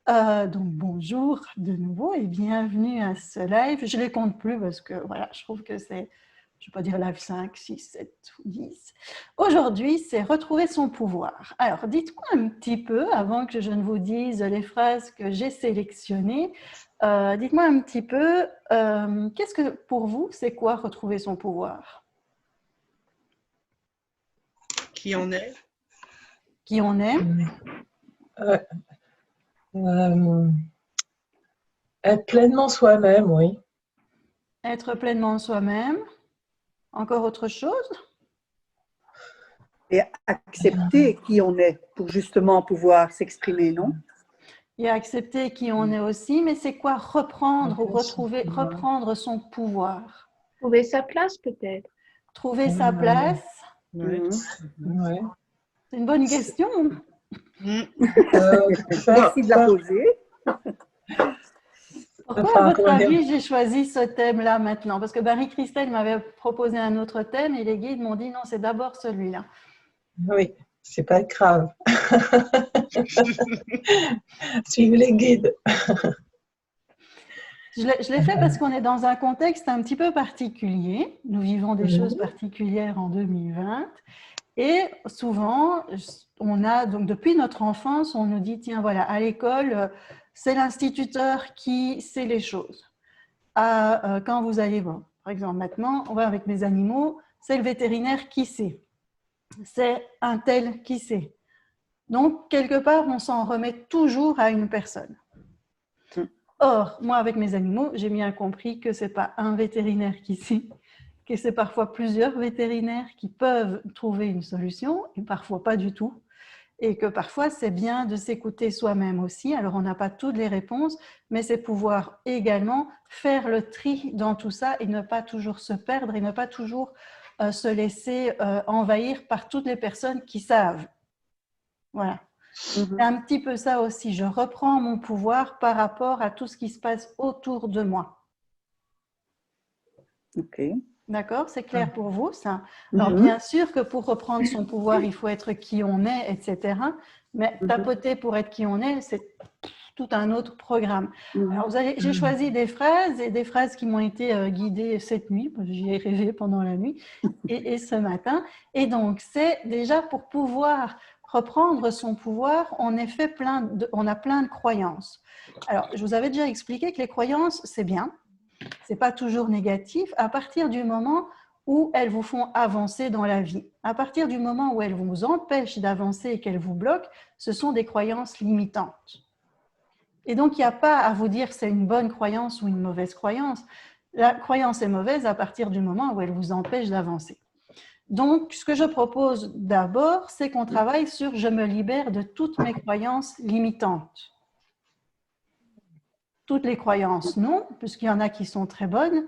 Donc bonjour de nouveau et bienvenue à ce live. Je ne les compte plus parce que voilà, je trouve que c'est, je ne vais pas dire live 5, 6, 7 ou 10. Aujourd'hui, c'est retrouver son pouvoir. Alors, dites-moi un petit peu, avant que je ne vous dise les phrases que j'ai sélectionnées, dites-moi un petit peu, qu'est-ce que pour vous, c'est quoi retrouver son pouvoir? Qui on est? Qui on est? Être pleinement soi-même, oui. Être pleinement soi-même. Encore autre chose? Et accepter qui on est pour justement pouvoir s'exprimer, non? Et accepter qui on est aussi, mais c'est quoi reprendre ou retrouver, reprendre son pouvoir? Trouver sa place peut-être. Trouver sa place? Ouais. Ouais. C'est une bonne question. Merci de la poser. Pourquoi, à votre avis, j'ai choisi ce thème-là maintenant? Parce que Marie-Christelle m'avait proposé un autre thème et les guides m'ont dit non, c'est d'abord celui-là. Oui, c'est pas grave. Suivez les guides. Je l'ai fait parce qu'on est dans un contexte un petit peu particulier. Nous vivons des choses particulières en 2020. Et souvent, on a, donc depuis notre enfance, on nous dit, tiens, voilà, à l'école, c'est l'instituteur qui sait les choses. Quand vous allez voir, par exemple, maintenant, on va avec mes animaux, c'est le vétérinaire qui sait. C'est un tel qui sait. Donc, quelque part, on s'en remet toujours à une personne. Or, moi, avec mes animaux, j'ai bien compris que ce n'est pas un vétérinaire qui sait, que c'est parfois plusieurs vétérinaires qui peuvent trouver une solution, et parfois pas du tout. Et que parfois, c'est bien de s'écouter soi-même aussi. Alors, on n'a pas toutes les réponses, mais c'est pouvoir également faire le tri dans tout ça et ne pas toujours se perdre et ne pas toujours se laisser envahir par toutes les personnes qui savent. Voilà. C'est un petit peu ça aussi. Je reprends mon pouvoir par rapport à tout ce qui se passe autour de moi. Ok. D'accord? C'est clair pour vous, ça? Alors, bien sûr que pour reprendre son pouvoir, il faut être qui on est, etc. Mais tapoter pour être qui on est, c'est tout un autre programme. Alors, j'ai choisi des phrases et des phrases qui m'ont été guidées cette nuit, parce que j'y ai rêvé pendant la nuit, et ce matin. Et donc, c'est déjà pour pouvoir reprendre son pouvoir, on a plein de croyances. Alors, je vous avais déjà expliqué que les croyances, c'est bien. Ce n'est pas toujours négatif à partir du moment où elles vous font avancer dans la vie. À partir du moment où elles vous empêchent d'avancer et qu'elles vous bloquent, ce sont des croyances limitantes. Et donc, il n'y a pas à vous dire c'est une bonne croyance ou une mauvaise croyance. La croyance est mauvaise à partir du moment où elle vous empêche d'avancer. Donc, ce que je propose d'abord, c'est qu'on travaille sur « je me libère de toutes mes croyances limitantes ». Toutes les croyances, non, puisqu'il y en a qui sont très bonnes,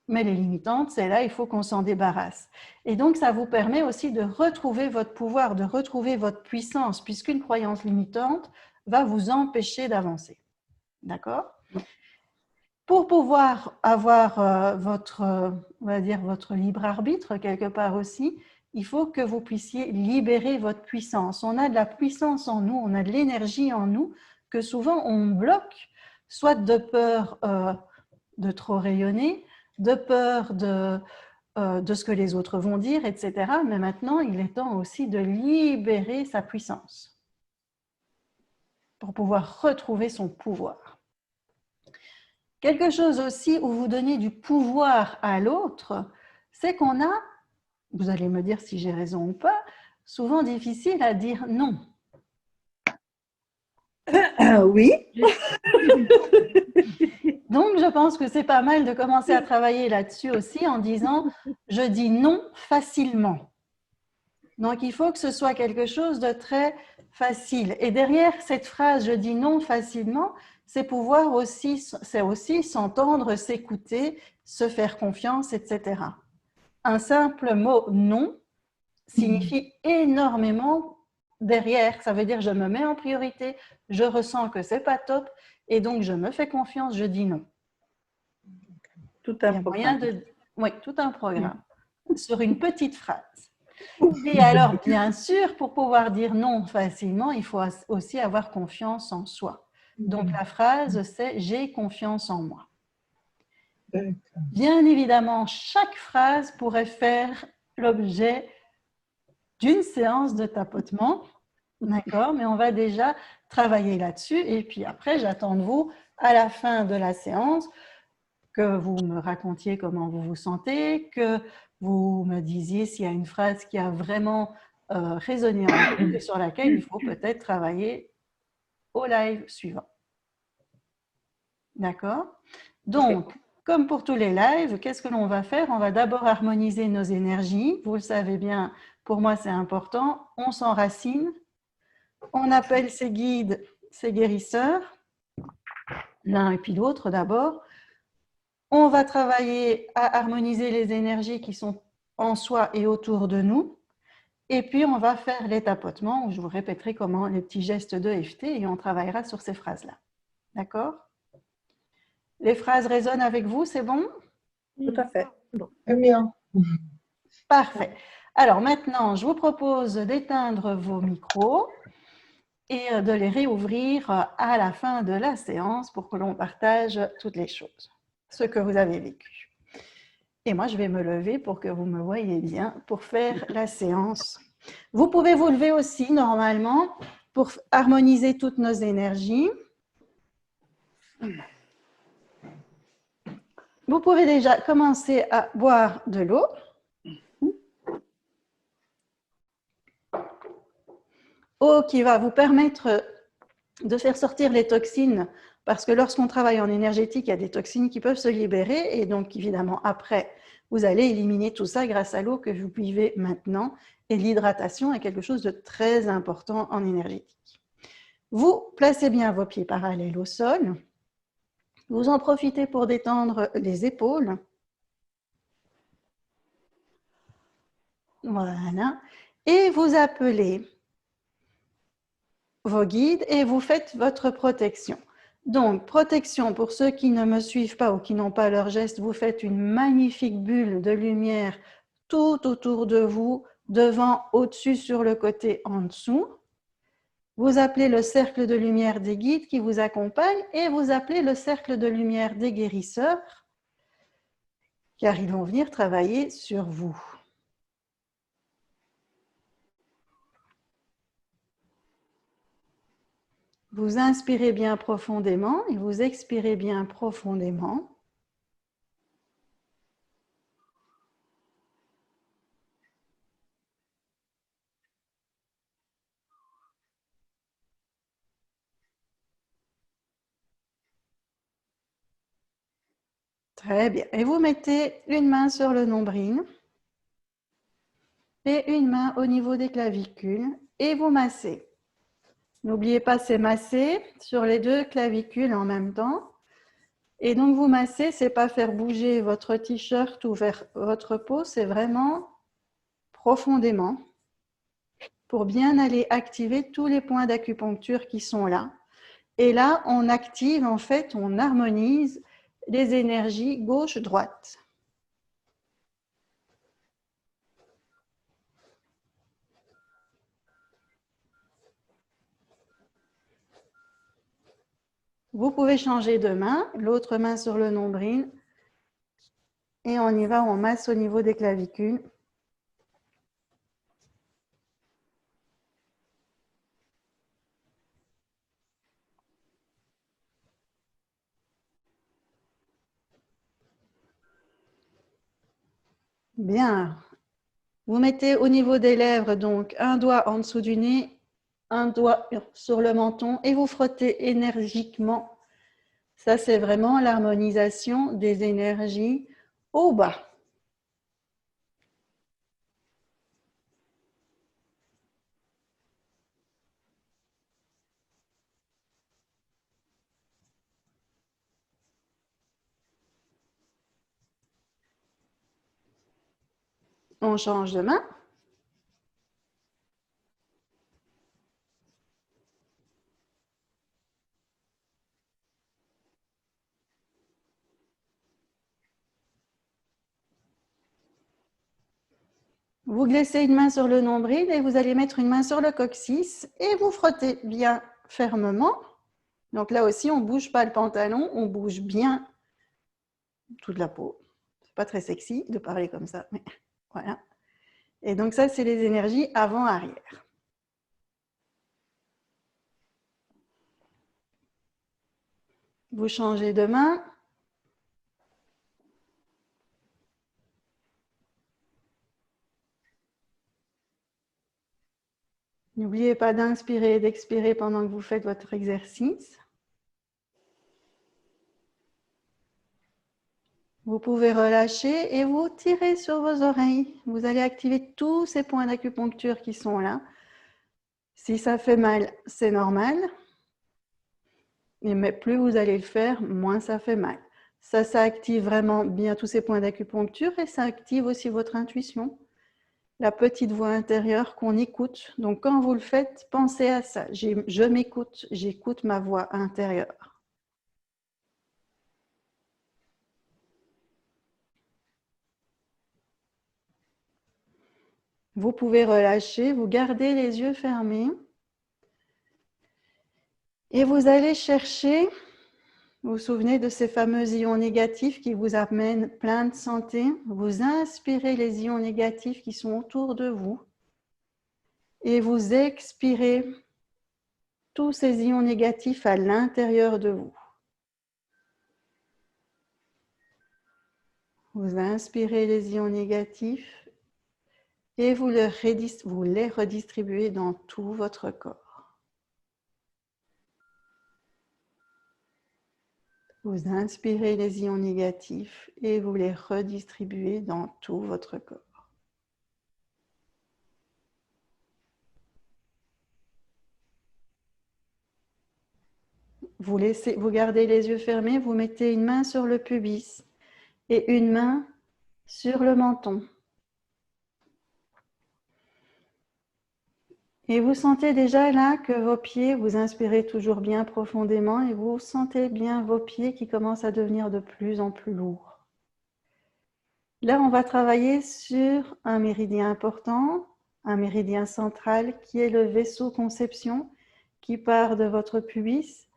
mais les limitantes, c'est là, il faut qu'on s'en débarrasse. Et donc, ça vous permet aussi de retrouver votre pouvoir, de retrouver votre puissance, puisqu'une croyance limitante va vous empêcher d'avancer. D'accord ? Pour pouvoir avoir on va dire, votre libre arbitre, quelque part aussi, il faut que vous puissiez libérer votre puissance. On a de la puissance en nous, on a de l'énergie en nous, que souvent on bloque, soit de peur de trop rayonner, de peur de ce que les autres vont dire, etc. Mais maintenant, il est temps aussi de libérer sa puissance pour pouvoir retrouver son pouvoir. Quelque chose aussi où vous donnez du pouvoir à l'autre, c'est qu'on a, vous allez me dire si j'ai raison ou pas, souvent difficile à dire non. Oui. Donc, je pense que c'est pas mal de commencer à travailler là-dessus aussi en disant « je dis non facilement ». Donc, il faut que ce soit quelque chose de très facile. Et derrière cette phrase « je dis non facilement », c'est aussi s'entendre, s'écouter, se faire confiance, etc. Un simple mot « non » signifie énormément derrière. Ça veut dire je me mets en priorité, je ressens que c'est pas top et donc je me fais confiance, je dis non. Tout un programme. Oui, tout un programme sur une petite phrase. Et alors, bien sûr, pour pouvoir dire non facilement, il faut aussi avoir confiance en soi. Donc, la phrase, c'est « J'ai confiance en moi ». D'accord. Bien évidemment, chaque phrase pourrait faire l'objet d'une séance de tapotement, d'accord? Mais on va déjà travailler là-dessus. Et puis après, j'attends de vous, à la fin de la séance, que vous me racontiez comment vous vous sentez, que vous me disiez s'il y a une phrase qui a vraiment résonné en vous et sur laquelle il faut peut-être travailler au live suivant. D'accord? Donc, comme pour tous les lives, qu'est-ce que l'on va faire? On va d'abord harmoniser nos énergies. Vous le savez bien, pour moi c'est important. On s'enracine. On appelle ces guides, ces guérisseurs, l'un et puis l'autre d'abord. On va travailler à harmoniser les énergies qui sont en soi et autour de nous. Et puis, on va faire les tapotements où je vous répéterai comment les petits gestes de FT et on travaillera sur ces phrases-là. D'accord? Les phrases résonnent avec vous, c'est bon? Tout à fait. Bon. Très bien. Parfait. Alors maintenant, je vous propose d'éteindre vos micros et de les réouvrir à la fin de la séance pour que l'on partage toutes les choses, ce que vous avez vécu. Et moi, je vais me lever pour que vous me voyez bien pour faire la séance. Vous pouvez vous lever aussi normalement pour harmoniser toutes nos énergies. Vous pouvez déjà commencer à boire de l'eau. Eau qui va vous permettre de faire sortir les toxines, parce que lorsqu'on travaille en énergétique, il y a des toxines qui peuvent se libérer, et donc évidemment après, vous allez éliminer tout ça grâce à l'eau que vous buvez maintenant, et l'hydratation est quelque chose de très important en énergétique. Vous placez bien vos pieds parallèles au sol, vous en profitez pour détendre les épaules. Voilà, et vous appelez vos guides et vous faites votre protection. Donc, protection, pour ceux qui ne me suivent pas ou qui n'ont pas leur geste, vous faites une magnifique bulle de lumière tout autour de vous, devant, au-dessus, sur le côté, en dessous. Vous appelez le cercle de lumière des guides qui vous accompagnent et vous appelez le cercle de lumière des guérisseurs, car ils vont venir travailler sur vous. Vous inspirez bien profondément et vous expirez bien profondément. Très bien. Et vous mettez une main sur le nombril et une main au niveau des clavicules et vous massez. N'oubliez pas, c'est masser sur les deux clavicules en même temps. Et donc, vous massez, c'est pas faire bouger votre t-shirt ou vers votre peau, c'est vraiment profondément pour bien aller activer tous les points d'acupuncture qui sont là. Et là, on active, en fait, on harmonise les énergies gauche-droite. Vous pouvez changer de main, l'autre main sur le nombril. Et on y va, on masse au niveau des clavicules. Bien. Vous mettez au niveau des lèvres, donc un doigt en dessous du nez, un doigt sur le menton et vous frottez énergiquement. Ça, c'est vraiment l'harmonisation des énergies au bas. On change de main. Vous glissez une main sur le nombril et vous allez mettre une main sur le coccyx et vous frottez bien fermement. Donc là aussi, on ne bouge pas le pantalon, on bouge bien toute la peau. C'est pas très sexy de parler comme ça, mais voilà. Et donc ça, c'est les énergies avant-arrière. Vous changez de main. N'oubliez pas d'inspirer et d'expirer pendant que vous faites votre exercice. Vous pouvez relâcher et vous tirez sur vos oreilles. Vous allez activer tous ces points d'acupuncture qui sont là. Si ça fait mal, c'est normal. Mais plus vous allez le faire, moins ça fait mal. Ça active vraiment bien tous ces points d'acupuncture et ça active aussi votre intuition. La petite voix intérieure qu'on écoute. Donc, quand vous le faites, pensez à ça. Je m'écoute, j'écoute ma voix intérieure. Vous pouvez relâcher, vous gardez les yeux fermés. Et vous allez chercher, vous vous souvenez de ces fameux ions négatifs qui vous amènent plein de santé. Vous inspirez les ions négatifs qui sont autour de vous. Et vous expirez tous ces ions négatifs à l'intérieur de vous. Vous inspirez les ions négatifs et vous les redistribuez dans tout votre corps. Vous inspirez les ions négatifs et vous les redistribuez dans tout votre corps. Vous gardez les yeux fermés, vous mettez une main sur le pubis et une main sur le menton. Et vous sentez déjà là que vos pieds, vous inspirez toujours bien profondément et vous sentez bien vos pieds qui commencent à devenir de plus en plus lourds. Là, on va travailler sur un méridien important, un méridien central qui est le vaisseau conception qui part de votre pubis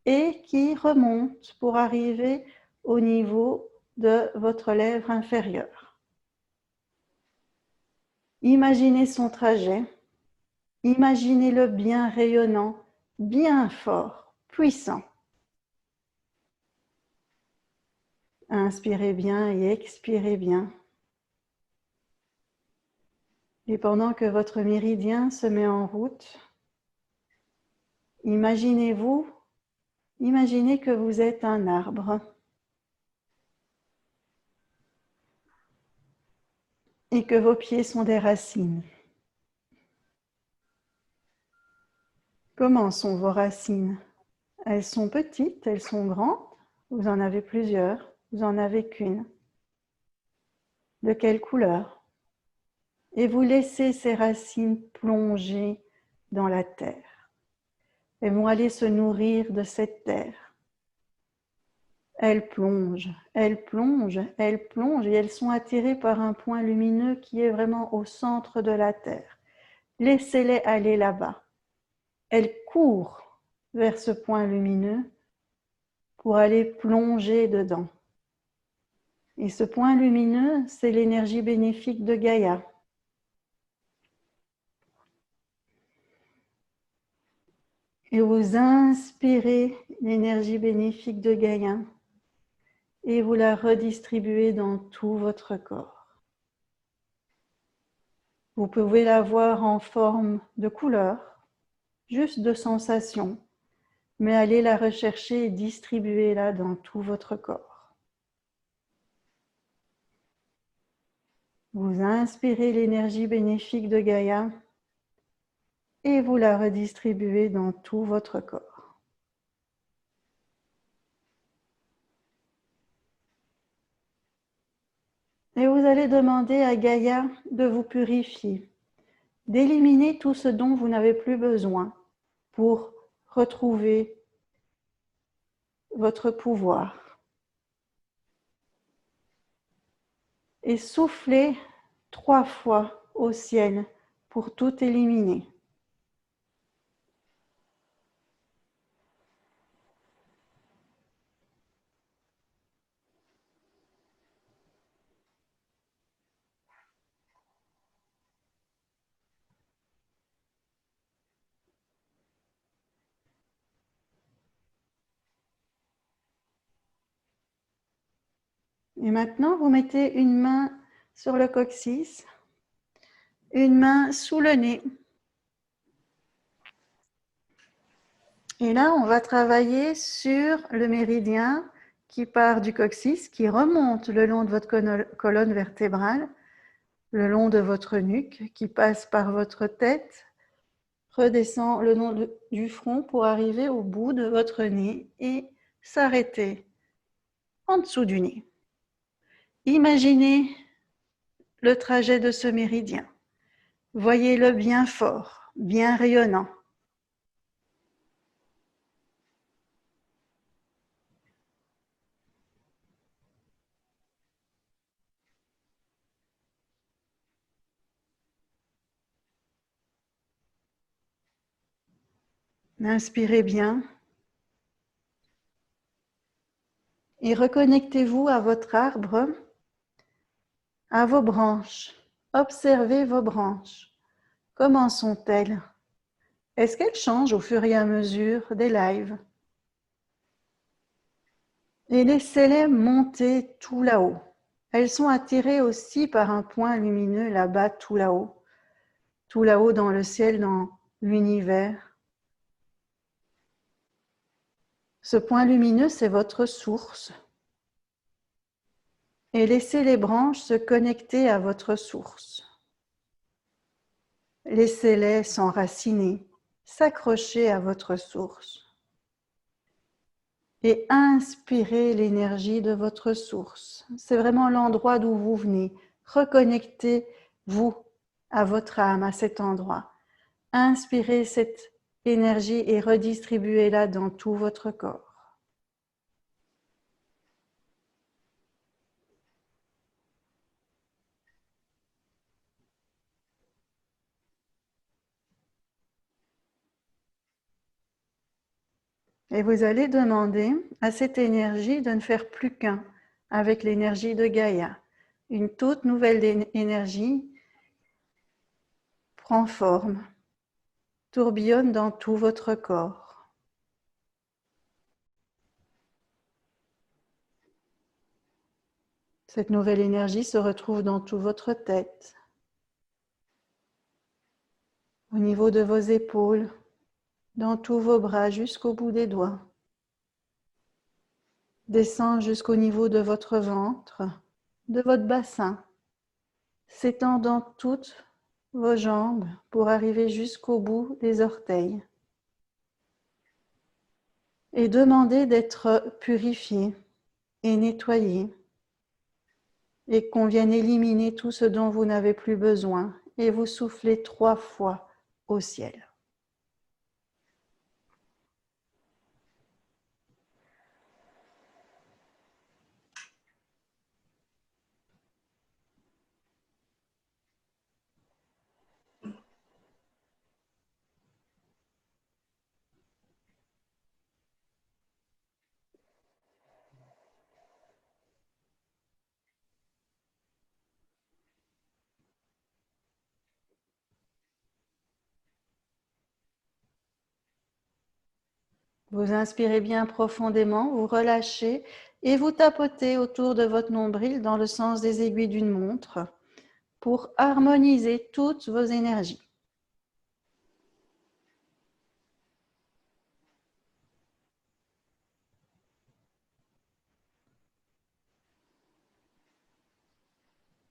et qui remonte pour arriver au niveau de votre lèvre inférieure. Imaginez son trajet. Imaginez-le bien rayonnant, bien fort, puissant. Inspirez bien et expirez bien. Et pendant que votre méridien se met en route, imaginez que vous êtes un arbre et que vos pieds sont des racines. Comment sont vos racines? Elles sont petites, elles sont grandes, vous en avez plusieurs, vous en avez qu'une. De quelle couleur? Et vous laissez ces racines plonger dans la terre. Elles vont aller se nourrir de cette terre. Elles plongent, elles plongent, elles plongent et elles sont attirées par un point lumineux qui est vraiment au centre de la terre. Laissez-les aller là-bas. Elles courent vers ce point lumineux pour aller plonger dedans. Et ce point lumineux, c'est l'énergie bénéfique de Gaïa. Et vous inspirez l'énergie bénéfique de Gaïa et vous la redistribuez dans tout votre corps. Vous pouvez la voir en forme de couleur, juste de sensation, mais allez la rechercher et distribuez-la dans tout votre corps. Vous inspirez l'énergie bénéfique de Gaïa et vous la redistribuez dans tout votre corps. Et vous allez demander à Gaïa de vous purifier, d'éliminer tout ce dont vous n'avez plus besoin pour retrouver votre pouvoir. Et soufflez 3 fois au ciel pour tout éliminer. Et maintenant, vous mettez une main sur le coccyx, une main sous le nez. Et là, on va travailler sur le méridien qui part du coccyx, qui remonte le long de votre colonne vertébrale, le long de votre nuque, qui passe par votre tête, redescend le long du front pour arriver au bout de votre nez et s'arrêter en dessous du nez. Imaginez le trajet de ce méridien. Voyez-le bien fort, bien rayonnant. Inspirez bien et reconnectez-vous à votre arbre, à vos branches. Observez vos branches. Comment sont-elles? Est-ce qu'elles changent au fur et à mesure des lives? Et laissez-les monter tout là-haut. Elles sont attirées aussi par un point lumineux là-bas, tout là-haut dans le ciel, dans l'univers. Ce point lumineux, c'est votre source. Et laissez les branches se connecter à votre source. Laissez-les s'enraciner, s'accrocher à votre source. Et inspirez l'énergie de votre source. C'est vraiment l'endroit d'où vous venez. Reconnectez-vous à votre âme, à cet endroit. Inspirez cette énergie et redistribuez-la dans tout votre corps. Et vous allez demander à cette énergie de ne faire plus qu'un avec l'énergie de Gaïa. Une toute nouvelle énergie prend forme, tourbillonne dans tout votre corps. Cette nouvelle énergie se retrouve dans toute votre tête, au niveau de vos épaules, dans tous vos bras jusqu'au bout des doigts. Descend jusqu'au niveau de votre ventre, de votre bassin, s'étend dans toutes vos jambes pour arriver jusqu'au bout des orteils. Et demandez d'être purifié et nettoyé et qu'on vienne éliminer tout ce dont vous n'avez plus besoin et vous soufflez 3 fois au ciel. Vous inspirez bien profondément, vous relâchez et vous tapotez autour de votre nombril dans le sens des aiguilles d'une montre pour harmoniser toutes vos énergies.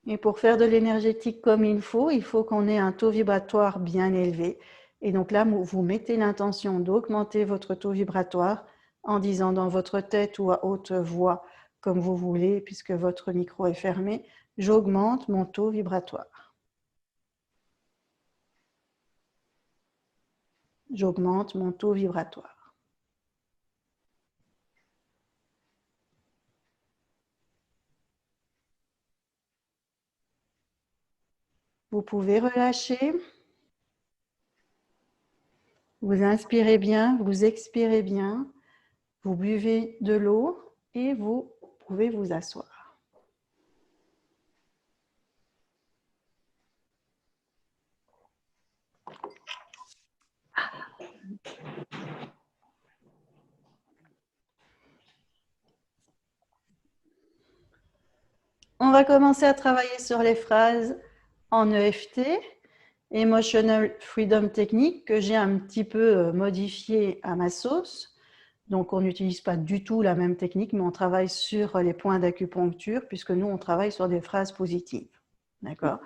Et pour faire de l'énergétique comme il faut qu'on ait un taux vibratoire bien élevé. Et donc là, vous mettez l'intention d'augmenter votre taux vibratoire en disant dans votre tête ou à haute voix, comme vous voulez, puisque votre micro est fermé, j'augmente mon taux vibratoire. J'augmente mon taux vibratoire. Vous pouvez relâcher. Vous inspirez bien, vous expirez bien, vous buvez de l'eau et vous pouvez vous asseoir. On va commencer à travailler sur les phrases en EFT, Emotional Freedom Technique, que j'ai un petit peu modifié à ma sauce. Donc, on n'utilise pas du tout la même technique, mais on travaille sur les points d'acupuncture, puisque nous, on travaille sur des phrases positives. D'accord?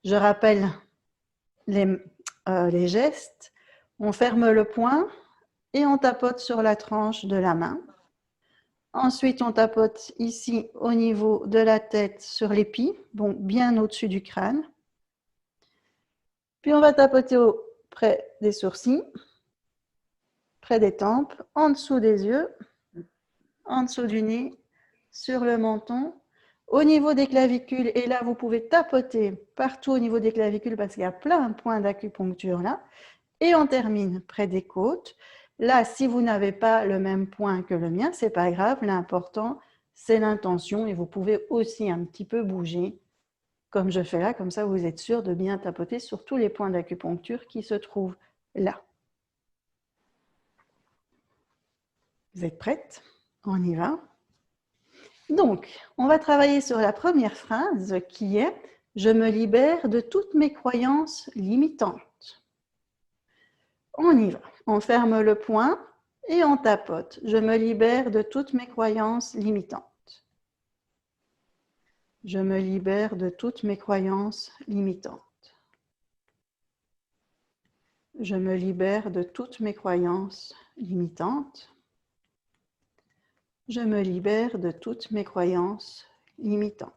Je rappelle les gestes. On ferme le poing et on tapote sur la tranche de la main. Ensuite, on tapote ici au niveau de la tête sur l'épi, bon, bien au-dessus du crâne. Puis on va tapoter près des sourcils, près des tempes, en dessous des yeux, en dessous du nez, sur le menton, au niveau des clavicules. Et là, vous pouvez tapoter partout au niveau des clavicules parce qu'il y a plein de points d'acupuncture là. Et on termine près des côtes. Là, si vous n'avez pas le même point que le mien, ce n'est pas grave. L'important, c'est l'intention. Et vous pouvez aussi un petit peu bouger, comme je fais là. Comme ça, vous êtes sûr de bien tapoter sur tous les points d'acupuncture qui se trouvent là. Vous êtes prêtes? On y va. Donc, on va travailler sur la première phrase qui est « Je me libère de toutes mes croyances limitantes ». On y va. On ferme le poing et on tapote. Je me libère de toutes mes croyances limitantes. Je me libère de toutes mes croyances limitantes. Je me libère de toutes mes croyances limitantes. Je me libère de toutes mes croyances limitantes.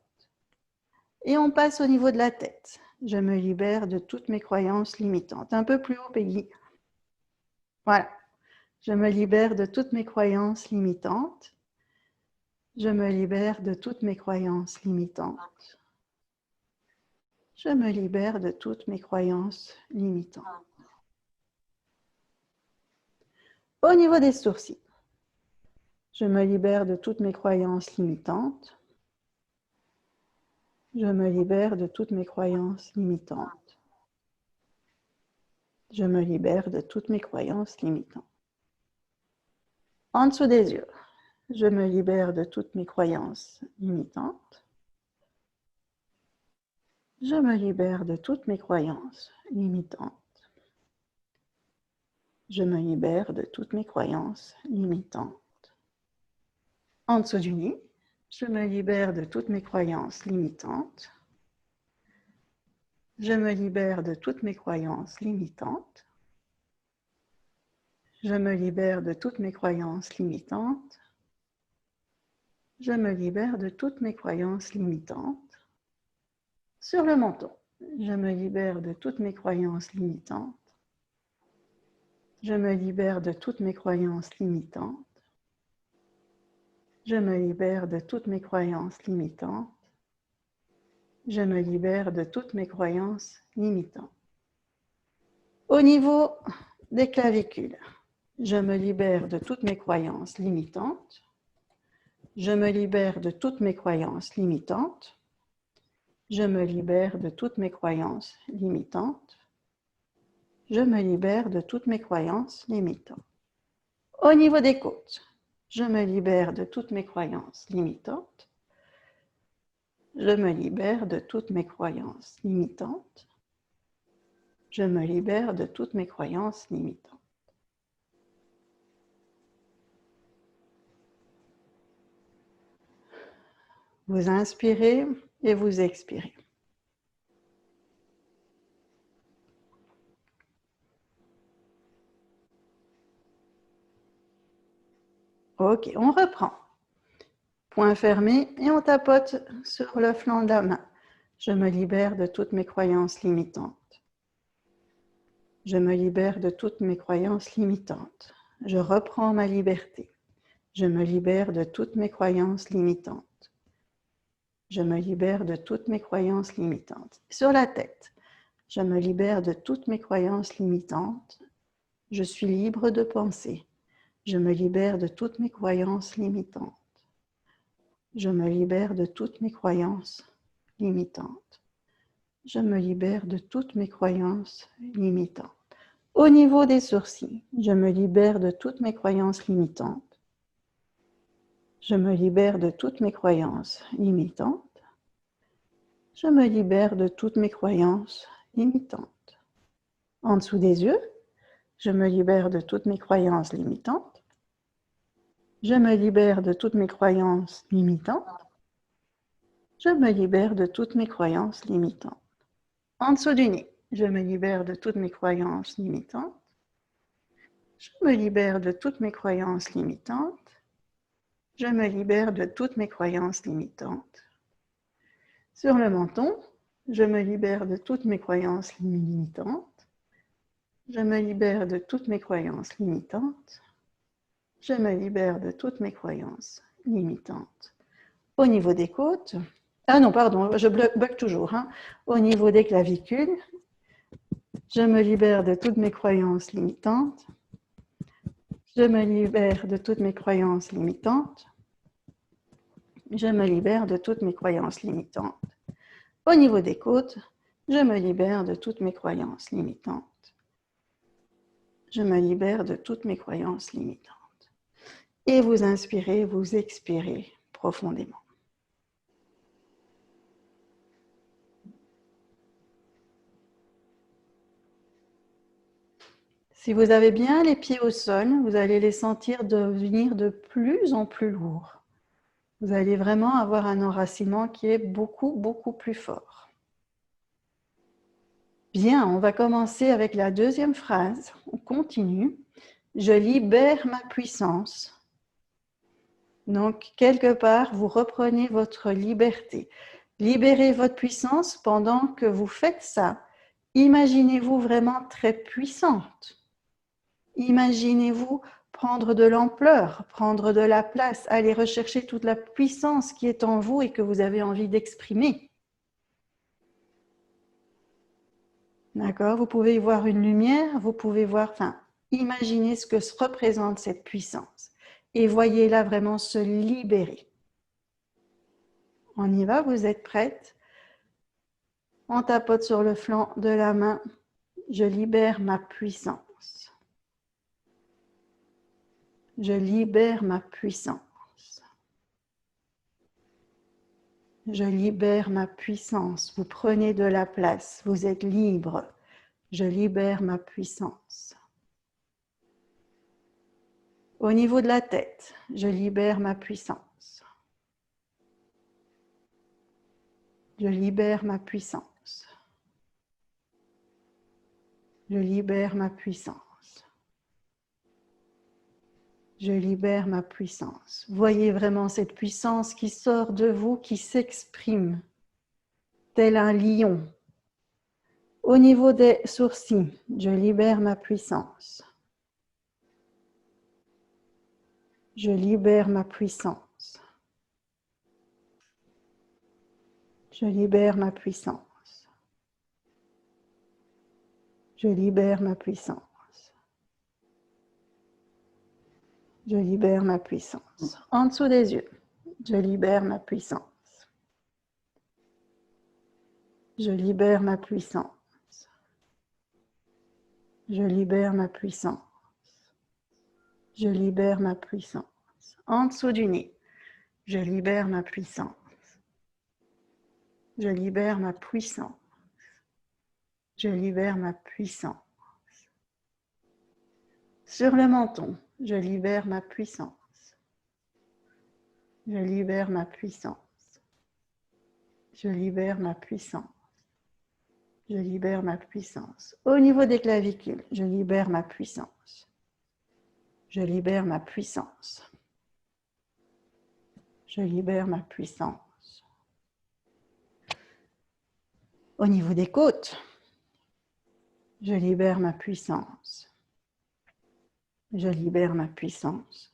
Et on passe au niveau de la tête. Je me libère de toutes mes croyances limitantes. Un peu plus haut, Peggy. Voilà. Je me libère de toutes mes croyances limitantes. Je me libère de toutes mes croyances limitantes. Je me libère de toutes mes croyances limitantes. Au niveau des sourcils, je me libère de toutes mes croyances limitantes. Je me libère de toutes mes croyances limitantes. Je me libère de toutes mes croyances limitantes. En dessous des yeux, je me libère de toutes mes croyances limitantes. Je me libère de toutes mes croyances limitantes. Je me libère de toutes mes croyances limitantes. En dessous du nez, je me libère de toutes mes croyances limitantes. Je me libère de toutes mes croyances limitantes. Je me libère de toutes mes croyances limitantes. Je me libère de toutes mes croyances limitantes. Sur le menton, je me libère de toutes mes croyances limitantes. Je me libère de toutes mes croyances limitantes. Je me libère de toutes mes croyances limitantes. Je me libère de toutes mes croyances limitantes. Au niveau des clavicules, je me libère de toutes mes croyances limitantes. Je me libère de toutes mes croyances limitantes. Je me libère de toutes mes croyances limitantes. Je me libère de toutes mes croyances limitantes. Au niveau des côtes, je me libère de toutes mes croyances limitantes. Je me libère de toutes mes croyances limitantes. Je me libère de toutes mes croyances limitantes. Vous inspirez et vous expirez. Ok, on reprend. Poing fermé et on tapote sur le flanc de la main. Je me libère de toutes mes croyances limitantes. Je me libère de toutes mes croyances limitantes. Je reprends ma liberté. Je me libère de toutes mes croyances limitantes. Je me libère de toutes mes croyances limitantes. Sur la tête, je me libère de toutes mes croyances limitantes. Je suis libre de penser. Je me libère de toutes mes croyances limitantes. Je me libère de toutes mes croyances limitantes. Je me libère de toutes mes croyances limitantes. Au niveau des sourcils, je me libère de toutes mes croyances limitantes. Je me libère de toutes mes croyances limitantes. Je me libère de toutes mes croyances limitantes. En dessous des yeux, je me libère de toutes mes croyances limitantes. Je me libère de toutes mes croyances limitantes. Je me libère de toutes mes croyances limitantes. En dessous du nez, je me libère de toutes mes croyances limitantes. Je me libère de toutes mes croyances limitantes. Je me libère de toutes mes croyances limitantes. Sur le menton, je me libère de toutes mes croyances limitantes. Je me libère de toutes mes croyances limitantes. Je me libère de toutes mes croyances limitantes. Au niveau des côtes, ah non, pardon, je bug toujours. Au niveau des clavicules, je me libère de toutes mes croyances limitantes. Je me libère de toutes mes croyances limitantes. Je me libère de toutes mes croyances limitantes. Au niveau des côtes, je me libère de toutes mes croyances limitantes. Je me libère de toutes mes croyances limitantes. Et vous inspirez, vous expirez profondément. Si vous avez bien les pieds au sol, vous allez les sentir devenir de plus en plus lourds. Vous allez vraiment avoir un enracinement qui est beaucoup, beaucoup plus fort. Bien, on va commencer avec la deuxième phrase. On continue. Je libère ma puissance. Donc, quelque part, vous reprenez votre liberté. Libérez votre puissance pendant que vous faites ça. Imaginez-vous vraiment très puissante. Imaginez-vous prendre de l'ampleur, prendre de la place, aller rechercher toute la puissance qui est en vous et que vous avez envie d'exprimer. D'accord? Vous pouvez y voir une lumière, vous pouvez voir, imaginez ce que représente cette puissance et voyez-la vraiment se libérer. On y va, vous êtes prête? On tapote sur le flanc de la main. Je libère ma puissance. Je libère ma puissance. Je libère ma puissance. Vous prenez de la place. Vous êtes libre. Je libère ma puissance. Au niveau de la tête, je libère ma puissance. Je libère ma puissance. Je libère ma puissance. Je libère ma puissance. Voyez vraiment cette puissance qui sort de vous, qui s'exprime, tel un lion. Au niveau des sourcils, je libère ma puissance. Je libère ma puissance. Je libère ma puissance. Je libère ma puissance. Je libère ma puissance. En dessous des yeux, je libère ma puissance. Je libère ma puissance. Je libère ma puissance. Je libère ma puissance. En dessous du nez, je libère ma puissance. Je libère ma puissance. Je libère ma puissance. Sur le menton, je libère ma puissance. Je libère ma puissance. Je libère ma puissance. Je libère ma puissance. Au niveau des clavicules, je libère ma puissance. Je libère ma puissance. Je libère ma puissance. Au niveau des côtes, je libère ma puissance. Je libère ma puissance.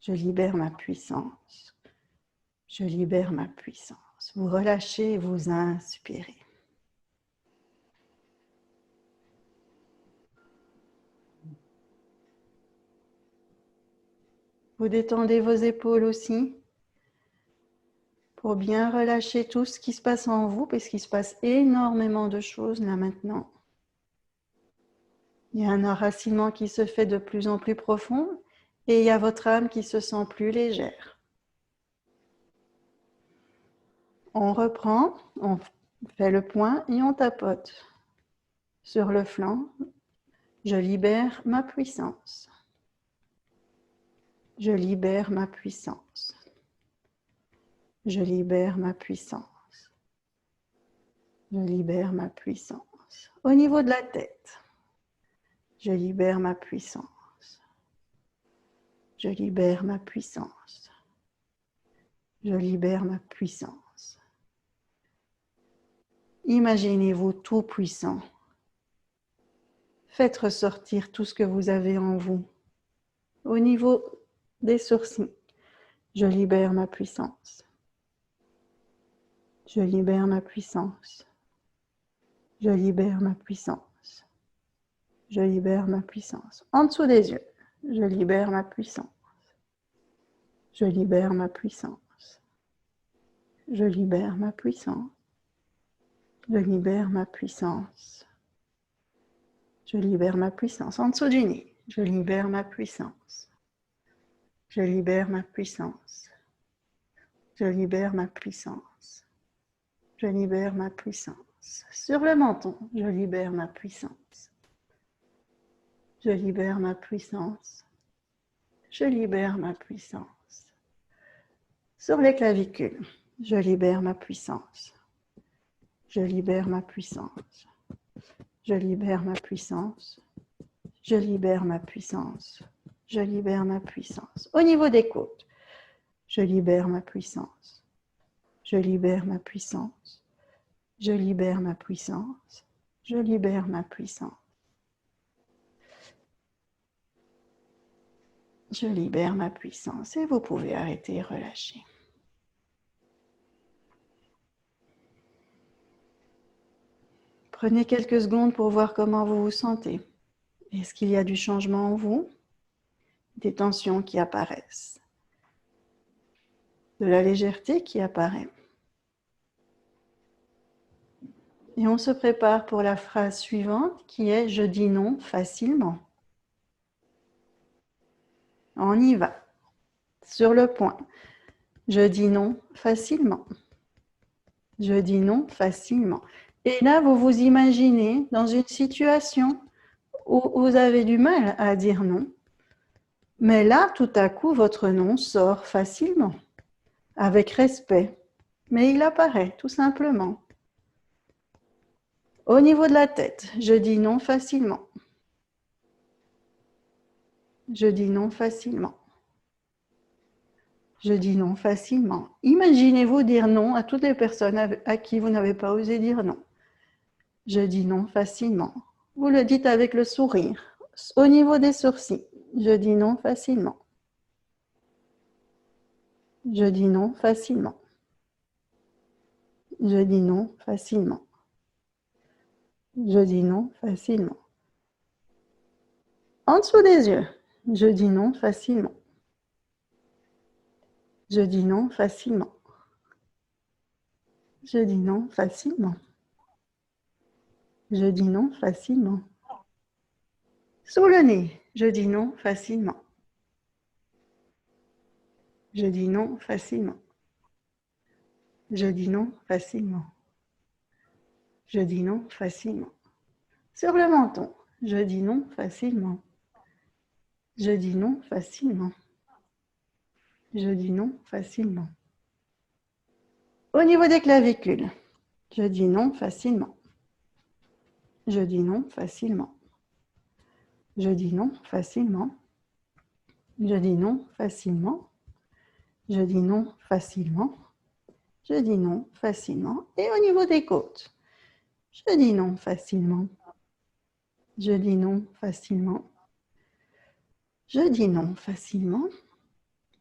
Je libère ma puissance. Je libère ma puissance. Vous relâchez, vous inspirez. Vous détendez vos épaules aussi pour bien relâcher tout ce qui se passe en vous, parce qu'il se passe énormément de choses là maintenant. Il y a un enracinement qui se fait de plus en plus profond et il y a votre âme qui se sent plus légère. On reprend, on fait le point et on tapote sur le flanc. Je libère ma puissance. Je libère ma puissance. Je libère ma puissance. Je libère ma puissance. Au niveau de la tête, je libère ma puissance. Je libère ma puissance. Je libère ma puissance. Imaginez-vous tout puissant. Faites ressortir tout ce que vous avez en vous. Au niveau des sourcils, je libère ma puissance. Je libère ma puissance. Je libère ma puissance. Je libère ma puissance. En dessous des yeux, je libère ma puissance. Je libère ma puissance. Je libère ma puissance. Je libère ma puissance. Je libère ma puissance. En dessous du nez, je libère ma puissance. Je libère ma puissance. Je libère ma puissance. Je libère ma puissance. Sur le menton, je libère ma puissance. Je libère ma puissance. Je libère ma puissance. Sur les clavicules, je libère ma puissance. Je libère ma puissance. Je libère ma puissance. Je libère ma puissance. Je libère ma puissance. Au niveau des côtes, je libère ma puissance. Je libère ma puissance. Je libère ma puissance. Je libère ma puissance. Je libère ma puissance. Et vous pouvez arrêter et relâcher. Prenez quelques secondes pour voir comment vous vous sentez. Est-ce qu'il y a du changement en vous? Des tensions qui apparaissent? De la légèreté qui apparaît? Et on se prépare pour la phrase suivante qui est « Je dis non facilement ». On y va. Sur le point. Je dis non facilement. Je dis non facilement. Et là, vous vous imaginez dans une situation où vous avez du mal à dire non. Mais là, tout à coup, votre non sort facilement, avec respect. Mais il apparaît, tout simplement. Au niveau de la tête, je dis non facilement. Je dis non facilement. Je dis non facilement. Imaginez-vous dire non à toutes les personnes à qui vous n'avez pas osé dire non. Je dis non facilement. Vous le dites avec le sourire. Au niveau des sourcils, je dis non facilement. Je dis non facilement. Je dis non facilement. Je dis non facilement. En dessous des yeux, je dis non facilement. Je dis non facilement. Je dis non facilement. Je dis non facilement. Sous le nez, je dis non facilement. Je dis non facilement. Je dis non facilement. Je dis non facilement. Sur le menton, je dis non facilement. Je dis non facilement. Je dis non facilement. Au niveau des clavicules, je dis non facilement. Je dis non facilement. Je dis non facilement. Je dis non facilement. Je dis non facilement. Je dis non facilement. Et au niveau des côtes, je dis non facilement. Je dis non facilement. Je dis non facilement.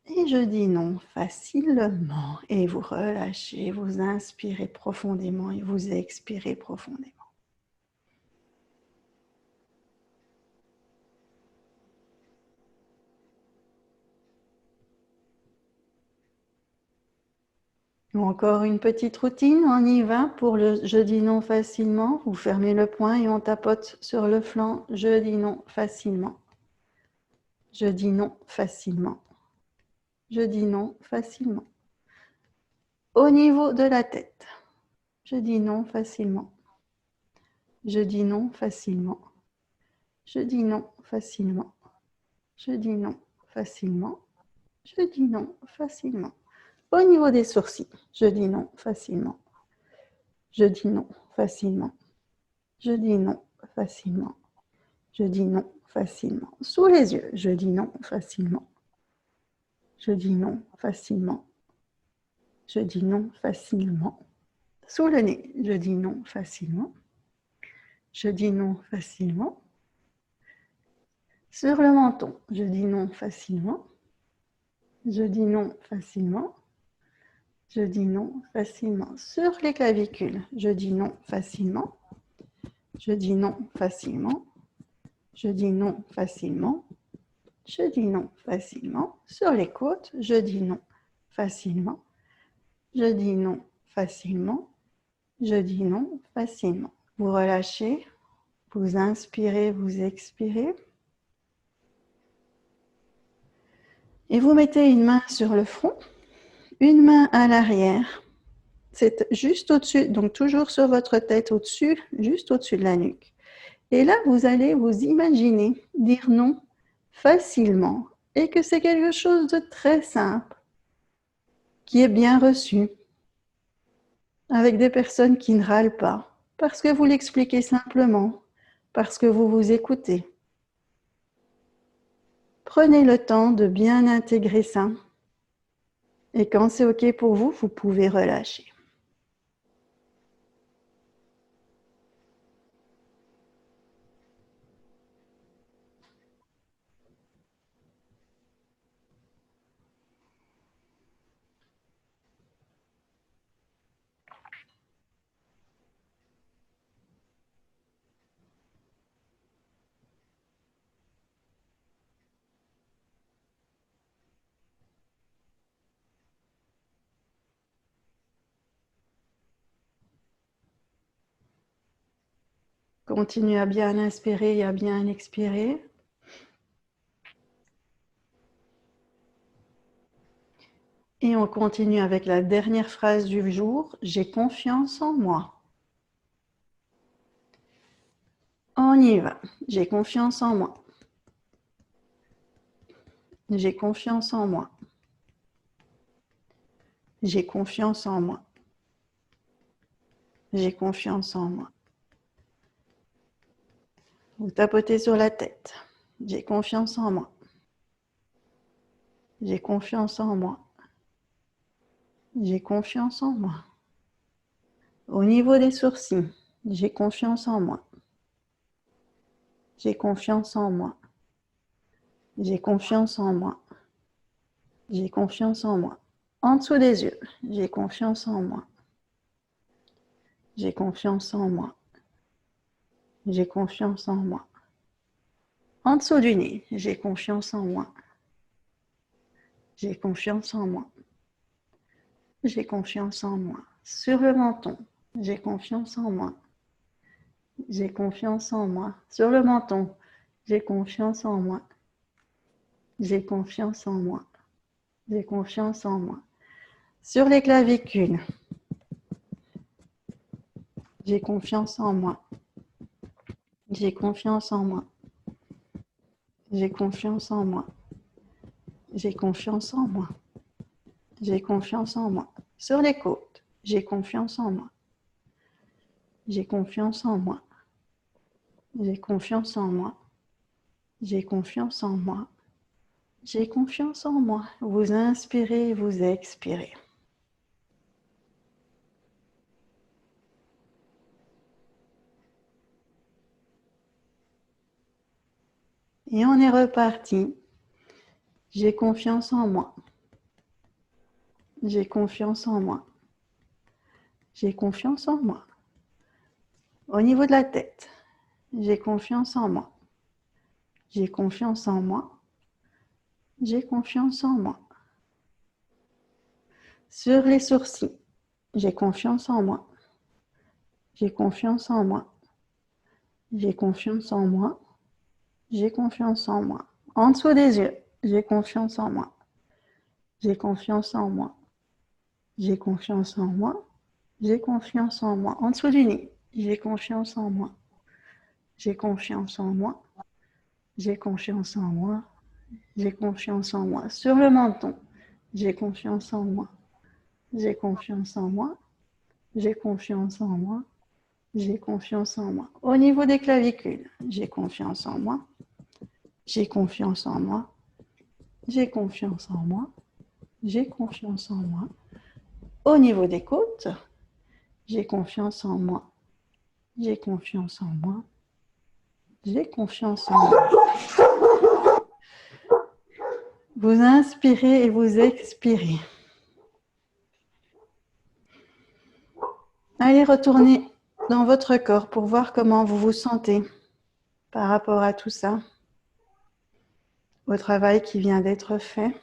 Et je dis non facilement. Et vous relâchez, vous inspirez profondément et vous expirez profondément. Encore une petite routine, on y va pour le je dis non facilement. Vous fermez le poing et on tapote sur le flanc. Je dis non facilement. Je dis non facilement. Je dis non facilement. Au niveau de la tête, je dis non facilement. Je dis non facilement. Je dis non facilement. Je dis non facilement. Je dis non facilement. Au niveau des sourcils, je dis non facilement. Je dis non facilement. Je dis non facilement. Je dis non facilement. Sous les yeux, je dis non facilement. Je dis non facilement. Je dis non facilement. Sous le nez, je dis non facilement. Je dis non facilement. Sur le menton, je dis non facilement. Je dis non facilement. Je dis non facilement. Sur les clavicules, je dis non facilement. Je dis non facilement. Je dis non facilement. Je dis non facilement. Sur les côtes, je dis non facilement. Je dis non facilement. Je dis non facilement. Vous relâchez. Vous inspirez, vous expirez. Et vous mettez une main sur le front, une main à l'arrière. C'est juste au-dessus, donc toujours sur votre tête au-dessus, juste au-dessus de la nuque. Et là, vous allez vous imaginer dire non facilement et que c'est quelque chose de très simple, qui est bien reçu, avec des personnes qui ne râlent pas, parce que vous l'expliquez simplement, parce que vous vous écoutez. Prenez le temps de bien intégrer ça. Et quand c'est OK pour vous, vous pouvez relâcher. Continuez à bien inspirer et à bien expirer. Et on continue avec la dernière phrase du jour. J'ai confiance en moi. On y va. J'ai confiance en moi. J'ai confiance en moi. J'ai confiance en moi. J'ai confiance en moi. Vous tapotez sur la tête. J'ai confiance en moi. J'ai confiance en moi. J'ai confiance en moi. Au niveau des sourcils, j'ai confiance en moi. J'ai confiance en moi. J'ai confiance en moi. J'ai confiance en moi. En dessous des yeux, j'ai confiance en moi. J'ai confiance en moi. J'ai confiance en moi. En dessous du nez, j'ai confiance en moi. J'ai confiance en moi. J'ai confiance en moi. Sur le menton, j'ai confiance en moi. J'ai confiance en moi. Sur le menton, j'ai confiance en moi. J'ai confiance en moi. J'ai confiance en moi. Sur les clavicules, j'ai confiance en moi. J'ai confiance en moi. J'ai confiance en moi. J'ai confiance en moi. J'ai confiance en moi. Sur les côtes, j'ai confiance en moi. J'ai confiance en moi. J'ai confiance en moi. J'ai confiance en moi. J'ai confiance en moi. Vous inspirez, vous expirez. Et on est reparti. J'ai confiance en moi. J'ai confiance en moi. J'ai confiance en moi. Au niveau de la tête, j'ai confiance en moi. J'ai confiance en moi. J'ai confiance en moi. Sur les sourcils, j'ai confiance en moi. J'ai confiance en moi. J'ai confiance en moi. J'ai confiance en moi. En dessous des yeux, j'ai confiance en moi. J'ai confiance en moi. J'ai confiance en moi. J'ai confiance en moi. En dessous du nez. J'ai confiance en moi. J'ai confiance en moi. J'ai confiance en moi. J'ai confiance en moi. Sur le menton. J'ai confiance en moi. J'ai confiance en moi. J'ai confiance en moi. J'ai confiance en moi. Au niveau des clavicules, j'ai confiance en moi. J'ai confiance en moi. J'ai confiance en moi. J'ai confiance en moi. Au niveau des côtes, j'ai confiance en moi. J'ai confiance en moi. J'ai confiance en moi. Vous inspirez et vous expirez. Allez retourner dans votre corps pour voir comment vous vous sentez par rapport à tout ça, au travail qui vient d'être fait.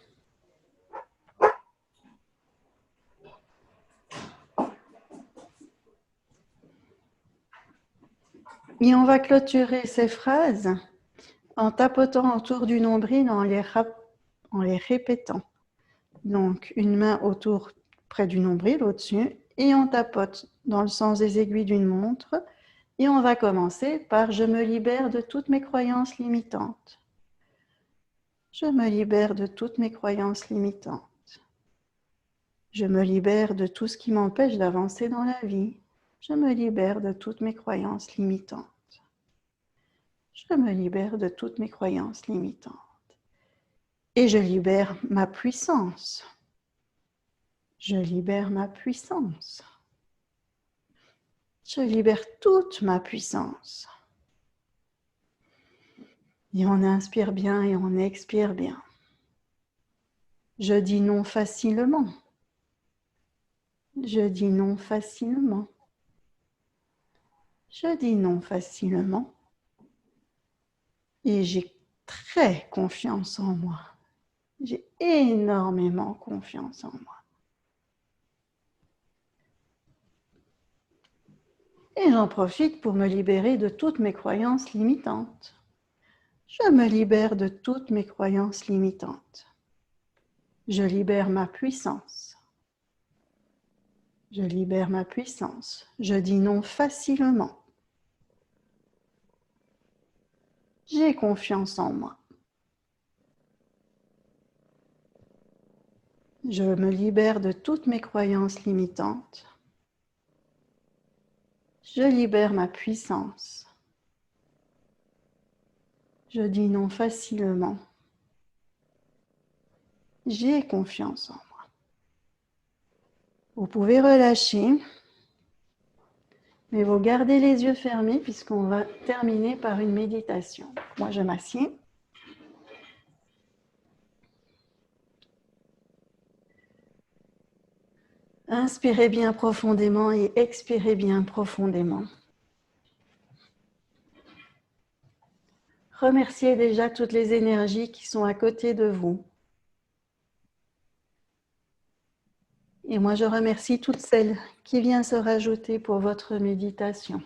Et on va clôturer ces phrases en tapotant autour du nombril, en les répétant. Donc, une main autour, près du nombril, au-dessus, et on tapote dans le sens des aiguilles d'une montre. Et on va commencer par « Je me libère de toutes mes croyances limitantes ». Je me libère de toutes mes croyances limitantes. Je me libère de tout ce qui m'empêche d'avancer dans la vie. Je me libère de toutes mes croyances limitantes. Je me libère de toutes mes croyances limitantes. Et je libère ma puissance. Je libère ma puissance. Je libère toute ma puissance. Et on inspire bien et on expire bien. Je dis non facilement. Je dis non facilement. Je dis non facilement. Et j'ai très confiance en moi. J'ai énormément confiance en moi. Et j'en profite pour me libérer de toutes mes croyances limitantes. Je me libère de toutes mes croyances limitantes. Je libère ma puissance. Je libère ma puissance. Je dis non facilement. J'ai confiance en moi. Je me libère de toutes mes croyances limitantes. Je libère ma puissance. Je dis non facilement. J'ai confiance en moi. Vous pouvez relâcher, mais vous gardez les yeux fermés puisqu'on va terminer par une méditation. Moi, je m'assieds. Inspirez bien profondément et expirez bien profondément. Remerciez déjà toutes les énergies qui sont à côté de vous. Et moi, je remercie toutes celles qui viennent se rajouter pour votre méditation.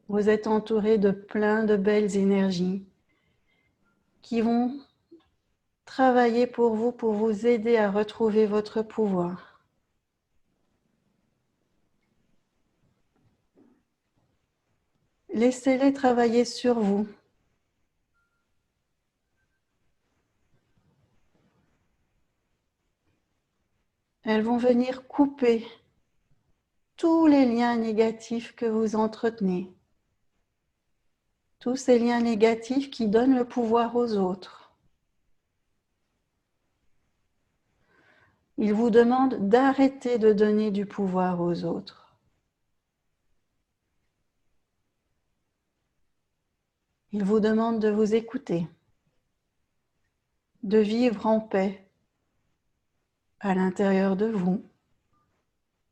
Vous êtes entourés de plein de belles énergies qui vont travailler pour vous aider à retrouver votre pouvoir. Laissez-les travailler sur vous. Elles vont venir couper tous les liens négatifs que vous entretenez. Tous ces liens négatifs qui donnent le pouvoir aux autres. Ils vous demandent d'arrêter de donner du pouvoir aux autres. Ils vous demandent de vous écouter, de vivre en paix à l'intérieur de vous,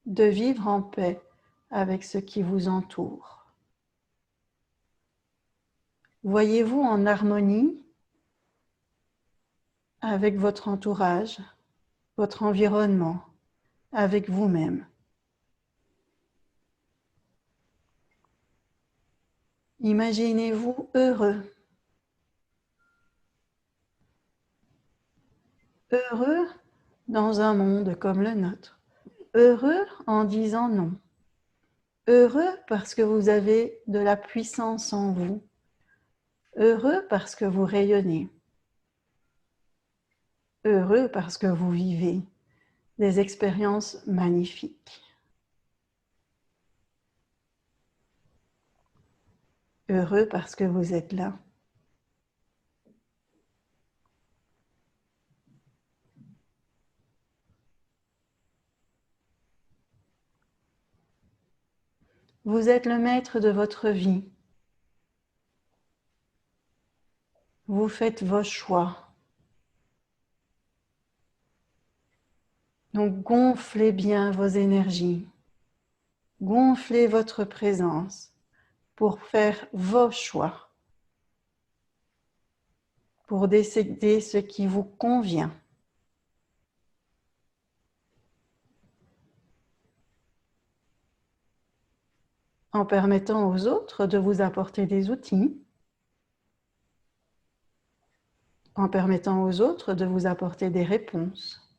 de vivre en paix avec ce qui vous entoure. Voyez-vous en harmonie avec votre entourage, votre environnement, avec vous-même. Imaginez-vous heureux, Heureux dans un monde comme le nôtre. Heureux en disant non. Heureux parce que vous avez de la puissance en vous. Heureux parce que vous rayonnez. Heureux parce que vous vivez des expériences magnifiques. Heureux parce que vous êtes là. Vous êtes le maître de votre vie. Vous faites vos choix. Donc gonflez bien vos énergies. Gonflez votre présence pour faire vos choix. Pour décider ce qui vous convient. En permettant aux autres de vous apporter des outils, en permettant aux autres de vous apporter des réponses,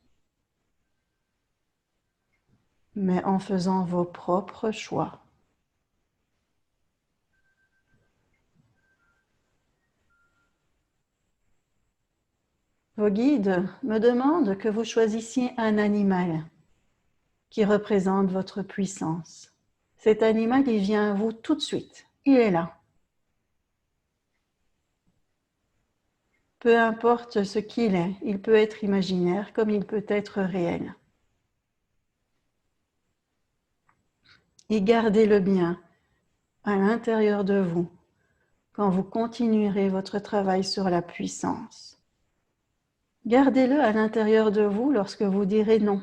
mais en faisant vos propres choix. Vos guides me demandent que vous choisissiez un animal qui représente votre puissance. Cet animal, il vient à vous tout de suite. Il est là. Peu importe ce qu'il est, il peut être imaginaire comme il peut être réel. Et gardez-le bien à l'intérieur de vous quand vous continuerez votre travail sur la puissance. Gardez-le à l'intérieur de vous lorsque vous direz non.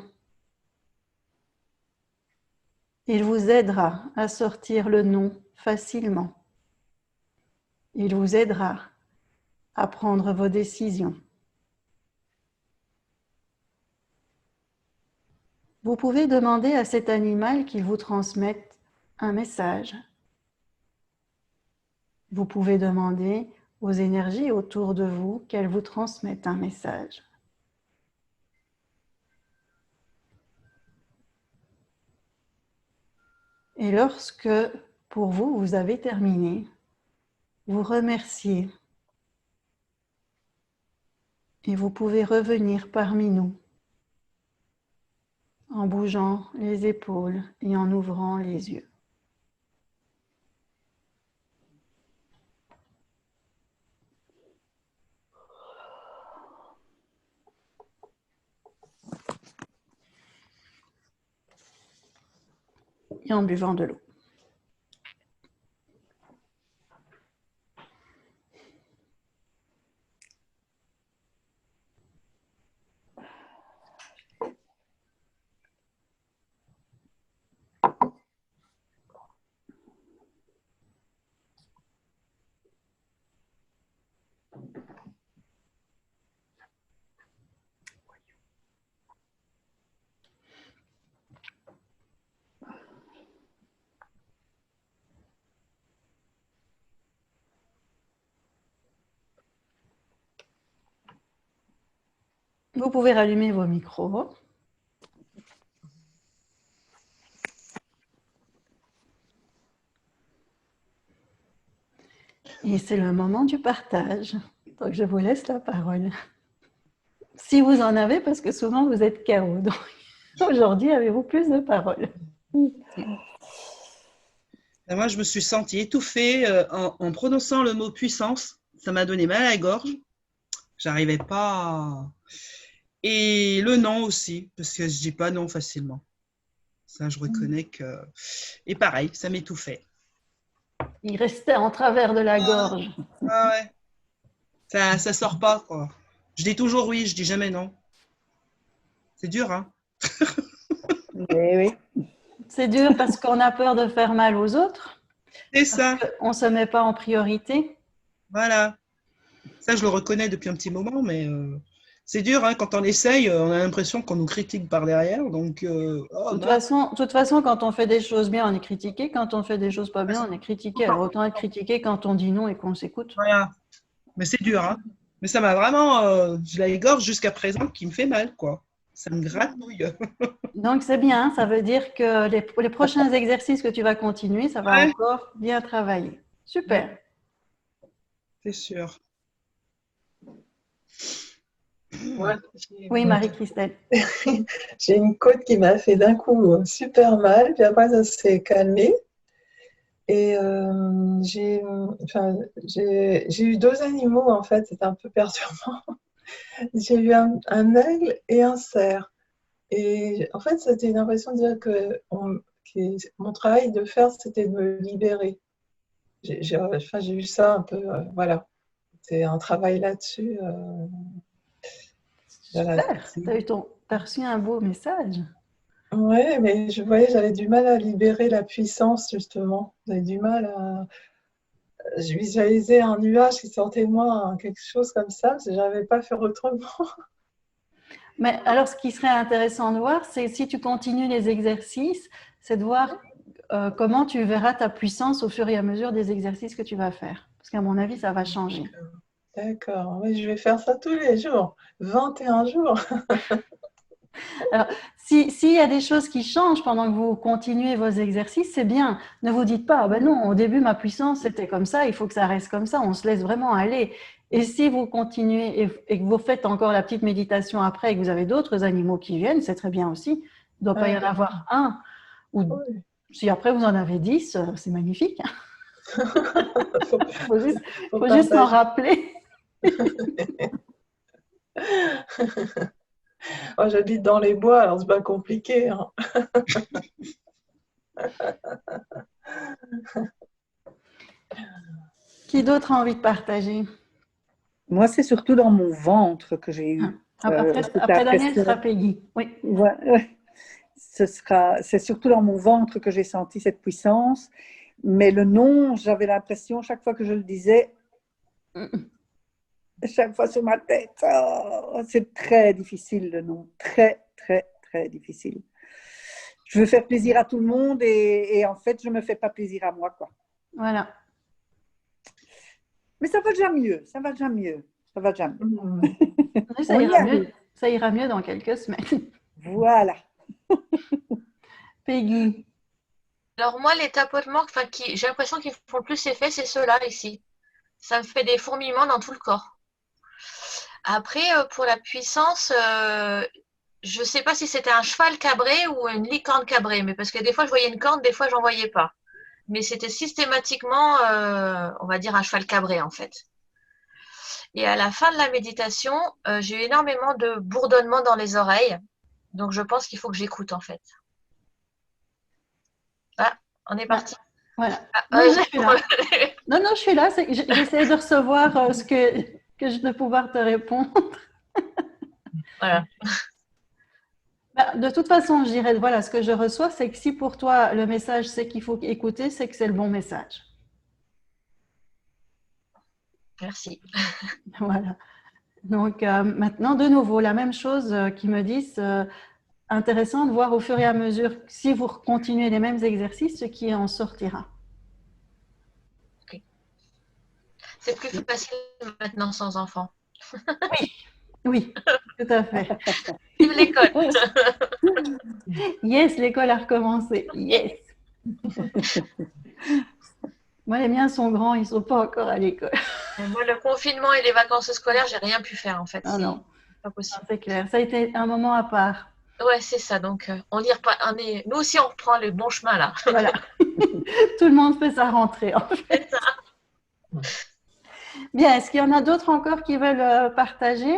Il vous aidera à sortir le non facilement. Il vous aidera à prendre vos décisions. Vous pouvez demander à cet animal qu'il vous transmette un message. Vous pouvez demander aux énergies autour de vous qu'elles vous transmettent un message. Et lorsque, pour vous, vous avez terminé, vous remerciez. Et vous pouvez revenir parmi nous en bougeant les épaules et en ouvrant les yeux. Et en buvant de l'eau. Vous pouvez rallumer vos micros. Et c'est le moment du partage. Donc je vous laisse la parole. Si vous en avez, parce que souvent vous êtes KO. Donc aujourd'hui, avez-vous plus de parole? Et moi, je me suis sentie étouffée en prononçant le mot puissance. Ça m'a donné mal à la gorge. J'arrivais pas. Et le non aussi, parce que je dis pas non facilement. Ça, je reconnais que. Et pareil, ça m'étouffait. Il restait en travers de la gorge. Ah ouais. Ça sort pas, quoi. Je dis toujours oui, je dis jamais non. C'est dur, hein? Oui. C'est dur parce qu'on a peur de faire mal aux autres. C'est ça. On ne se met pas en priorité. Voilà. Ça, je le reconnais depuis un petit moment, mais c'est dur, hein, quand on essaye, on a l'impression qu'on nous critique par derrière. Donc, De toute façon, quand on fait des choses bien, on est critiqué. Quand on fait des choses pas bien, on est critiqué. Alors autant être critiqué quand on dit non et qu'on s'écoute. Voilà. Mais c'est dur, hein. Mais ça m'a vraiment, je la gorge jusqu'à présent qui me fait mal, quoi. Ça me gratouille. Donc, c'est bien. Ça veut dire que les prochains exercices que tu vas continuer, ça va Ouais. encore bien travailler. Super. C'est sûr. Moi, Oui, Marie-Christelle. j'ai une côte qui m'a fait d'un coup super mal, puis après ça s'est calmé. Et j'ai eu deux animaux en fait, c'était un peu perturbant. J'ai eu un aigle et un cerf. Et en fait, c'était une impression de dire que mon travail de faire, c'était de me libérer. J'ai eu ça un peu, voilà. C'est un travail là-dessus. Voilà. Super. T'as reçu un beau message. Ouais, mais je voyais, j'avais du mal à libérer la puissance, justement. J'avais du mal à. Je visualisais un nuage qui sortait de moi, quelque chose comme ça, parce que je n'arrivais pas à faire autrement. Mais alors, ce qui serait intéressant de voir, c'est si tu continues les exercices, c'est de voir comment tu verras ta puissance au fur et à mesure des exercices que tu vas faire. Parce qu'à mon avis, ça va changer. D'accord, oui, je vais faire ça tous les jours, 21 jours. Alors, s'il y a des choses qui changent pendant que vous continuez vos exercices, c'est bien. Ne vous dites pas, ah ben non, au début, ma puissance, c'était comme ça, il faut que ça reste comme ça. On se laisse vraiment aller. Et si vous continuez et que vous faites encore la petite méditation après et que vous avez d'autres animaux qui viennent, c'est très bien aussi. Il ne doit pas y en avoir un. Ou Oui. si après vous en avez 10, c'est magnifique. Faut Faut juste s'en partager. rappeler. Moi, j'habite dans les bois, alors c'est pas compliqué, hein. Qui d'autre a envie de partager? Moi, c'est surtout dans mon ventre que j'ai eu cette Après Daniel, ce impression. sera Peggy. Oui. Ouais. C'est surtout dans mon ventre que j'ai senti cette puissance. Mais le nom, j'avais l'impression, chaque fois que je le disais, chaque fois sur ma tête, oh, c'est très difficile le nom. Très, très, très difficile. Je veux faire plaisir à tout le monde et en fait, je ne me fais pas plaisir à moi, quoi. Voilà. Mais ça va déjà mieux, ça va déjà mieux, ça va déjà mieux. Oui, ça ira mieux dans quelques semaines. Voilà. Peggy. Alors moi, les tapotements, j'ai l'impression qu'ils font le plus effet, c'est ceux-là ici. Ça me fait des fourmillements dans tout le corps. Après, pour la puissance, je ne sais pas si c'était un cheval cabré ou une licorne cabrée, mais parce que des fois je voyais une corne, des fois j'en voyais pas. Mais c'était systématiquement, on va dire, un cheval cabré en fait. Et à la fin de la méditation, j'ai eu énormément de bourdonnement dans les oreilles. Donc je pense qu'il faut que j'écoute en fait. Ah, on est parti. Voilà. Non, je suis là. Non, je suis là. J'essaie de recevoir ce que je vais pouvoir te répondre. Voilà. De toute façon, je dirais, voilà, ce que je reçois, c'est que si pour toi, le message, c'est qu'il faut écouter, c'est que c'est le bon message. Merci. Voilà. Donc, maintenant, de nouveau, la même chose qu'ils me disent, intéressant de voir au fur et à mesure, si vous continuez les mêmes exercices, ce qui en sortira. Okay. C'est plus facile maintenant sans enfant. Oui, tout à fait. Vive l'école. Yes, l'école a recommencé. Yes. Moi, les miens sont grands, ils ne sont pas encore à l'école. Moi, le confinement et les vacances scolaires, j'ai rien pu faire en fait. Ah non, pas possible. C'est clair. Ça a été un moment à part. Ouais, c'est ça. Donc, nous aussi, on reprend le bon chemin là. Voilà. Tout le monde fait sa rentrée, en fait. C'est ça. Bien, est-ce qu'il y en a d'autres encore qui veulent partager?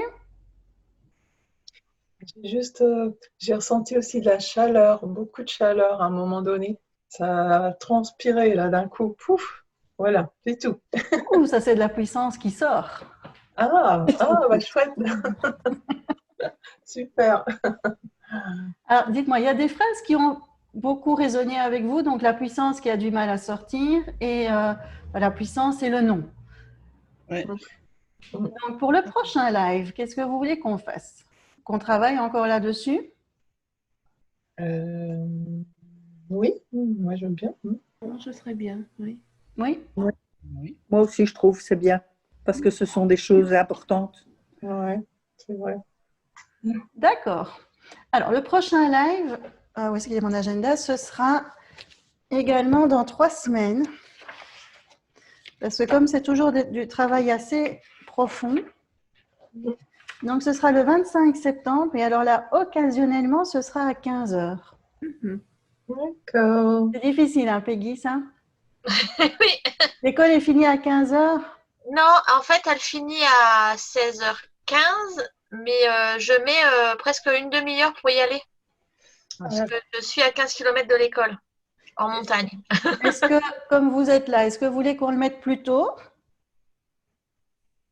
J'ai ressenti aussi de la chaleur, beaucoup de chaleur à un moment donné. Ça a transpiré là d'un coup, pouf, voilà, c'est tout. Ouh, ça c'est de la puissance qui sort. Ah, bah, chouette. Super. Alors, dites-moi, il y a des phrases qui ont beaucoup résonné avec vous, donc la puissance qui a du mal à sortir et la puissance et le non. Ouais. Donc, pour le prochain live, qu'est-ce que vous voulez qu'on fasse? Qu'on travaille encore là-dessus? Oui, moi j'aime bien. Ce serait bien, oui. Oui? Oui. Moi aussi, je trouve, c'est bien. parce que ce sont des choses importantes. Ouais, c'est vrai. D'accord. Alors, le prochain live, où est-ce qu'il y a mon agenda? Ce sera également dans 3 semaines. Parce que comme c'est toujours du travail assez profond, donc ce sera le 25 septembre. Et alors là, occasionnellement, ce sera à 15 heures. D'accord. C'est difficile, hein, Peggy, ça? Oui. L'école est finie à 15 heures? Non, en fait, elle finit à 16h15, mais je mets presque une demi-heure pour y aller. Parce que je suis à 15 km de l'école, en montagne. Est-ce que, comme vous êtes là, est-ce que vous voulez qu'on le mette plus tôt?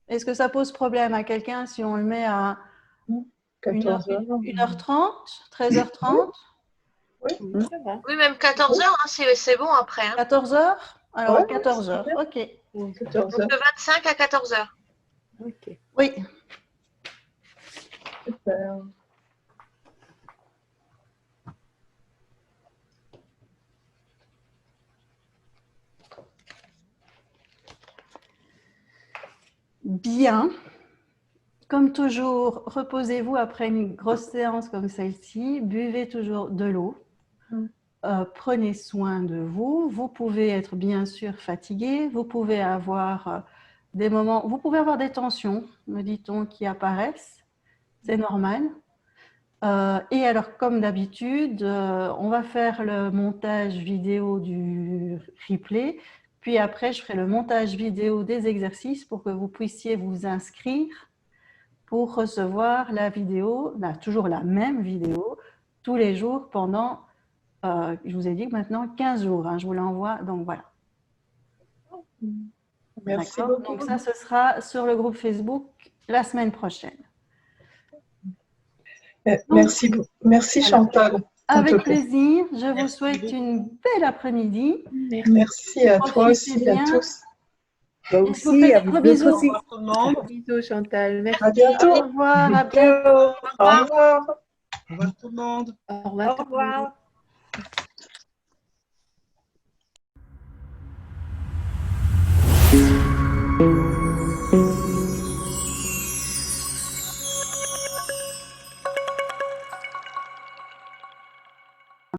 Est-ce que ça pose problème à quelqu'un si on le met à 14 heures. 1h30, 13h30? Oui, Ça va. Oui, même 14h, hein, c'est bon après. Hein. 14 heures? Alors, Ouais, 14 heures, c'est ok. 14 Donc heures. de 25 à 14h. Ok. Oui. Super. Bien. Comme toujours, reposez-vous après une grosse séance comme celle-ci. Buvez toujours de l'eau. Prenez soin de vous. Vous pouvez être bien sûr fatigué. Vous pouvez avoir des moments, vous pouvez avoir des tensions, me dit-on, qui apparaissent. C'est normal. Et alors, comme d'habitude, on va faire le montage vidéo du replay. Puis après, je ferai le montage vidéo des exercices pour que vous puissiez vous inscrire pour recevoir la vidéo, toujours la même vidéo, tous les jours pendant, je vous ai dit maintenant 15 jours. Hein, je vous l'envoie, donc voilà. Merci D'accord. beaucoup. Donc ça, ce sera sur le groupe Facebook la semaine prochaine. Merci, merci Chantal. Avec plaisir. Je vous souhaite une belle après-midi. Merci à toi Profitez aussi, à bien. tous. Toi Et je vous aussi, fais à des vous gros deux bisous. aussi. Au revoir tout le monde. Bisous Chantal, merci. À bientôt. Au revoir, à bientôt. Au revoir. Au revoir tout le monde. Au revoir. Au revoir.